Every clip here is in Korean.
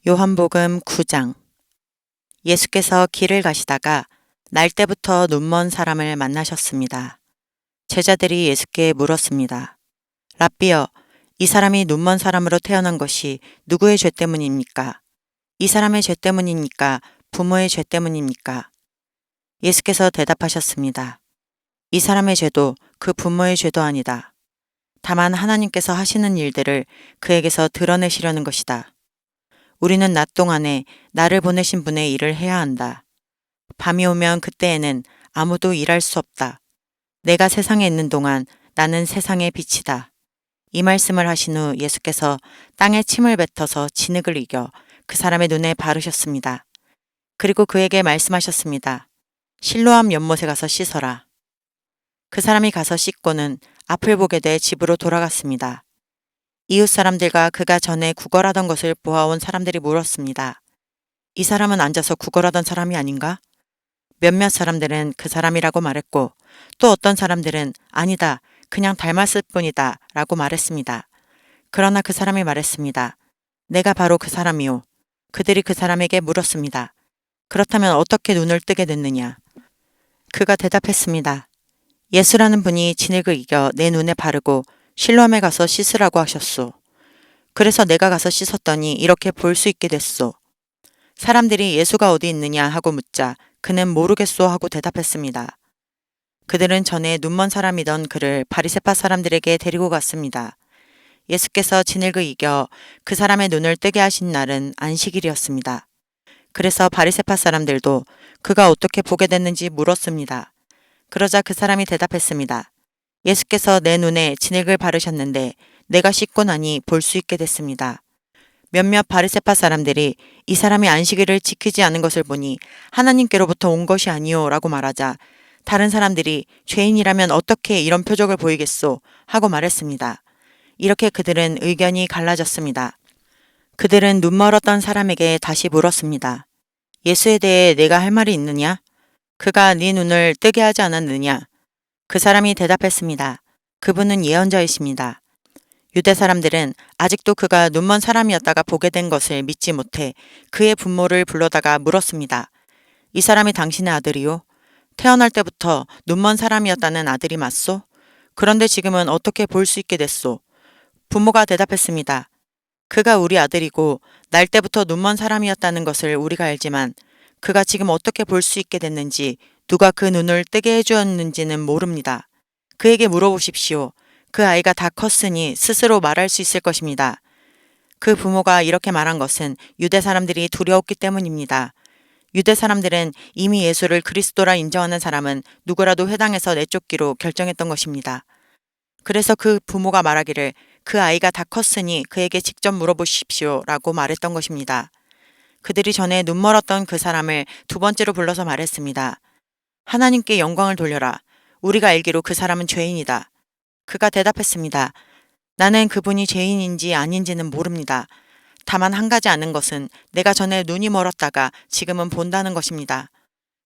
요한복음 9장. 예수께서 길을 가시다가 날때부터 눈먼 사람을 만나셨습니다. 제자들이 예수께 물었습니다. 랍비여, 이 사람이 눈먼 사람으로 태어난 것이 누구의 죄 때문입니까? 이 사람의 죄 때문입니까? 부모의 죄 때문입니까? 예수께서 대답하셨습니다. 이 사람의 죄도 그 부모의 죄도 아니다. 다만 하나님께서 하시는 일들을 그에게서 드러내시려는 것이다. 우리는 낮 동안에 나를 보내신 분의 일을 해야 한다. 밤이 오면 그때에는 아무도 일할 수 없다. 내가 세상에 있는 동안 나는 세상의 빛이다. 이 말씀을 하신 후 예수께서 땅에 침을 뱉어서 진흙을 이겨 그 사람의 눈에 바르셨습니다. 그리고 그에게 말씀하셨습니다. 실로암 연못에 가서 씻어라. 그 사람이 가서 씻고는 앞을 보게 돼 집으로 돌아갔습니다. 이웃 사람들과 그가 전에 구걸하던 것을 보아온 사람들이 물었습니다. 이 사람은 앉아서 구걸하던 사람이 아닌가? 몇몇 사람들은 그 사람이라고 말했고 또 어떤 사람들은 아니다, 그냥 닮았을 뿐이다 라고 말했습니다. 그러나 그 사람이 말했습니다. 내가 바로 그 사람이요. 그들이 그 사람에게 물었습니다. 그렇다면 어떻게 눈을 뜨게 됐느냐? 그가 대답했습니다. 예수라는 분이 진흙을 이겨 내 눈에 바르고 실로암에 가서 씻으라고 하셨소. 그래서 내가 가서 씻었더니 이렇게 볼 수 있게 됐소. 사람들이 예수가 어디 있느냐 하고 묻자 그는 모르겠소 하고 대답했습니다. 그들은 전에 눈먼 사람이던 그를 바리새파 사람들에게 데리고 갔습니다. 예수께서 진흙을 이겨 그 사람의 눈을 뜨게 하신 날은 안식일이었습니다. 그래서 바리새파 사람들도 그가 어떻게 보게 됐는지 물었습니다. 그러자 그 사람이 대답했습니다. 예수께서 내 눈에 진흙을 바르셨는데 내가 씻고 나니 볼 수 있게 됐습니다. 몇몇 바리새파 사람들이 이 사람이 안식일을 지키지 않은 것을 보니 하나님께로부터 온 것이 아니오 라고 말하자 다른 사람들이 죄인이라면 어떻게 이런 표적을 보이겠소 하고 말했습니다. 이렇게 그들은 의견이 갈라졌습니다. 그들은 눈멀었던 사람에게 다시 물었습니다. 예수에 대해 내가 할 말이 있느냐? 그가 네 눈을 뜨게 하지 않았느냐? 그 사람이 대답했습니다. 그분은 예언자이십니다. 유대 사람들은 아직도 그가 눈먼 사람이었다가 보게 된 것을 믿지 못해 그의 부모를 불러다가 물었습니다. 이 사람이 당신의 아들이요? 태어날 때부터 눈먼 사람이었다는 아들이 맞소? 그런데 지금은 어떻게 볼 수 있게 됐소? 부모가 대답했습니다. 그가 우리 아들이고 날 때부터 눈먼 사람이었다는 것을 우리가 알지만 그가 지금 어떻게 볼 수 있게 됐는지 누가 그 눈을 뜨게 해주었는지는 모릅니다. 그에게 물어보십시오. 그 아이가 다 컸으니 스스로 말할 수 있을 것입니다. 그 부모가 이렇게 말한 것은 유대 사람들이 두려웠기 때문입니다. 유대 사람들은 이미 예수를 그리스도라 인정하는 사람은 누구라도 회당에서 내쫓기로 결정했던 것입니다. 그래서 그 부모가 말하기를 그 아이가 다 컸으니 그에게 직접 물어보십시오 라고 말했던 것입니다. 그들이 전에 눈멀었던 그 사람을 두 번째로 불러서 말했습니다. 하나님께 영광을 돌려라. 우리가 알기로 그 사람은 죄인이다. 그가 대답했습니다. 나는 그분이 죄인인지 아닌지는 모릅니다. 다만 한 가지 아는 것은 내가 전에 눈이 멀었다가 지금은 본다는 것입니다.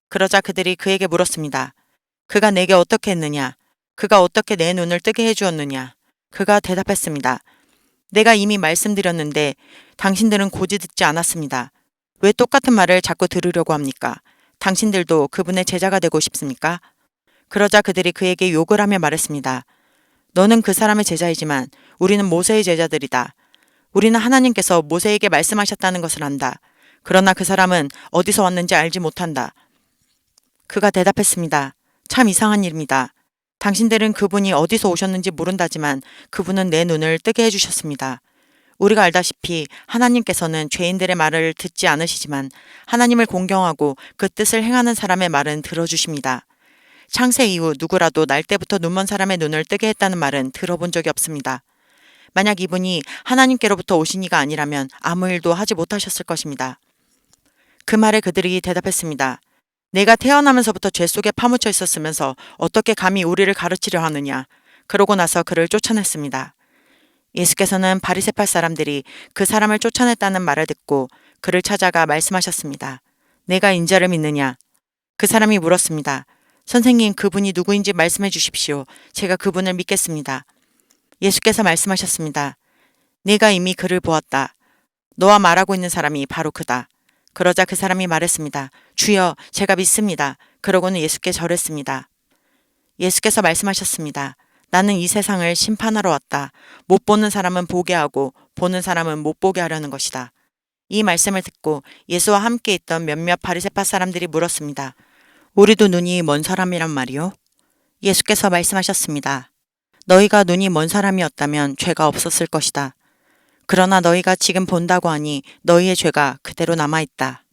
그러자 그들이 그에게 물었습니다. 그가 내게 어떻게 했느냐? 그가 어떻게 내 눈을 뜨게 해주었느냐? 그가 대답했습니다. 내가 이미 말씀드렸는데 당신들은 고지 듣지 않았습니다. 왜 똑같은 말을 자꾸 들으려고 합니까? 당신들도 그분의 제자가 되고 싶습니까? 그러자 그들이 그에게 욕을 하며 말했습니다. 너는 그 사람의 제자이지만 우리는 모세의 제자들이다. 우리는 하나님께서 모세에게 말씀하셨다는 것을 안다. 그러나 그 사람은 어디서 왔는지 알지 못한다. 그가 대답했습니다. 참 이상한 일입니다. 당신들은 그분이 어디서 오셨는지 모른다지만 그분은 내 눈을 뜨게 해주셨습니다. 우리가 알다시피 하나님께서는 죄인들의 말을 듣지 않으시지만 하나님을 공경하고 그 뜻을 행하는 사람의 말은 들어주십니다. 창세 이후 누구라도 날 때부터 눈먼 사람의 눈을 뜨게 했다는 말은 들어본 적이 없습니다. 만약 이분이 하나님께로부터 오신 이가 아니라면 아무 일도 하지 못하셨을 것입니다. 그 말에 그들이 대답했습니다. 내가 태어나면서부터 죄 속에 파묻혀 있었으면서 어떻게 감히 우리를 가르치려 하느냐. 그러고 나서 그를 쫓아냈습니다. 예수께서는 바리새파 사람들이 그 사람을 쫓아냈다는 말을 듣고 그를 찾아가 말씀하셨습니다. 내가 인자를 믿느냐? 그 사람이 물었습니다. 선생님, 그분이 누구인지 말씀해 주십시오. 제가 그분을 믿겠습니다. 예수께서 말씀하셨습니다. 네가 이미 그를 보았다. 너와 말하고 있는 사람이 바로 그다. 그러자 그 사람이 말했습니다. 주여, 제가 믿습니다. 그러고는 예수께 절했습니다. 예수께서 말씀하셨습니다. 나는 이 세상을 심판하러 왔다. 못 보는 사람은 보게 하고 보는 사람은 못 보게 하려는 것이다. 이 말씀을 듣고 예수와 함께 있던 몇몇 바리새파 사람들이 물었습니다. 우리도 눈이 먼 사람이란 말이요? 예수께서 말씀하셨습니다. 너희가 눈이 먼 사람이었다면 죄가 없었을 것이다. 그러나 너희가 지금 본다고 하니 너희의 죄가 그대로 남아있다.